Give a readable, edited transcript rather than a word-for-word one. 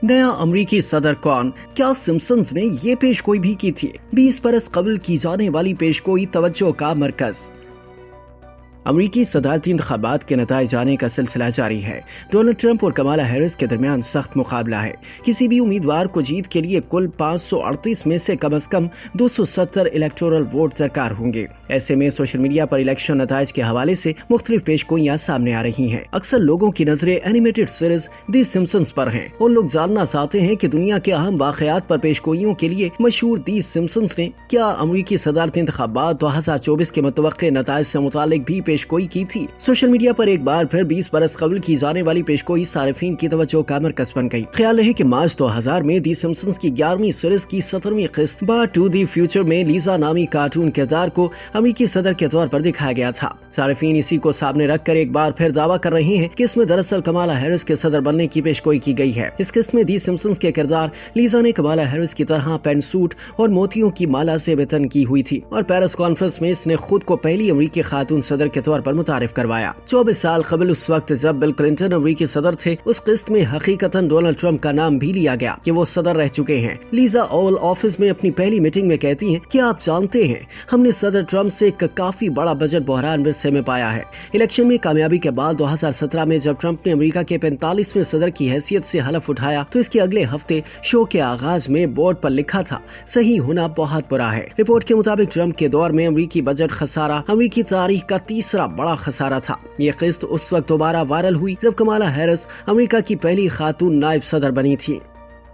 नया अमरीकी सदर कौन? क्या सिम्पसन्स ने ये पेशगोई भी की थी? 20 बरस कबल की जाने वाली पेशगोई तवज्जो का मरकज। अमरीकी सदारती इंतखाबात के नताइज आने का सिलसिला जारी है। डोनाल्ड ट्रंप और कमाला हैरिस के दरमियान सख्त मुकाबला है। किसी भी उम्मीदवार को जीत के लिए कुल 538 में से कम 270 इलेक्टोरल वोट दरकार होंगे। ऐसे में सोशल मीडिया पर इलेक्शन नताइज के हवाले से मुख्तलिफ पेशगोइयां सामने आ रही हैं। अक्सर लोगों की नजरें एनिमेटेड सीरीज दी सिम्पसन्स पर हैं और लोग जानना चाहते हैं कि दुनिया के अहम वाकयात पर पेशगोइयों के लिए मशहूर दी सिम्पसन्स ने क्या अमरीकी सदारती इंतखाबात 2024 के मुतवक्के नताइज से मुतालिक भी पेशगोई की थी। सोशल मीडिया पर एक बार फिर 20 बरस कबल की जाने वाली पेशगोई सारिफीन की तवज्जो का मरकज बन गई। ख्याल है कि मार्च 2000 में दी सिम्पसन्स की 11वीं सीरीज की 17वीं किस्त बैक टू द फ्यूचर में लीजा नामी कार्टून किरदार को अमरीकी सदर के तौर पर दिखाया गया था। सारिफीन इसी को सामने रखकर एक बार फिर दावा कर रहे हैं कि इसमें दरअसल कमाला हैरिस के सदर बनने की पेशगोई की गई है। इस किस्त में दी सिम्पसन्स के किरदार लीजा ने कमाला हैरिस की तरह पेंट सूट और मोतियों की माला से बेतन की हुई थी और पेरिस कॉन्फ्रेंस में इसने खुद को पहली अमरीकी खातून सदर के तौर पर मुतारिफ करवाया। 24 साल कबल उस वक्त जब बिल क्लिंटन अमरीकी सदर थे, उस किस्त में हकीकतन डोनाल्ड ट्रंप का नाम भी लिया गया कि वो सदर रह चुके हैं। लीजा ओवल ऑफिस में अपनी पहली मीटिंग में कहती हैं कि आप जानते हैं हमने सदर ट्रंप से एक काफी बड़ा बजट बहरान विरसे में पाया है। इलेक्शन में कामयाबी के बाद 2017 में जब ट्रंप ने अमेरिका के 45वें सदर की हैसियत से हलफ उठाया तो इसके अगले हफ्ते शो के आगाज में बोर्ड पर लिखा था, सही होना बहुत बुरा है। रिपोर्ट के मुताबिक ट्रंप के दौर में अमरीकी बजट खसारा अमरीकी तारीख का तीसरा बड़ा खसारा था। ये किस्त उस वक्त दोबारा वायरल हुई जब कमाला हैरिस अमेरिका की पहली खातून नायब सदर बनी थी।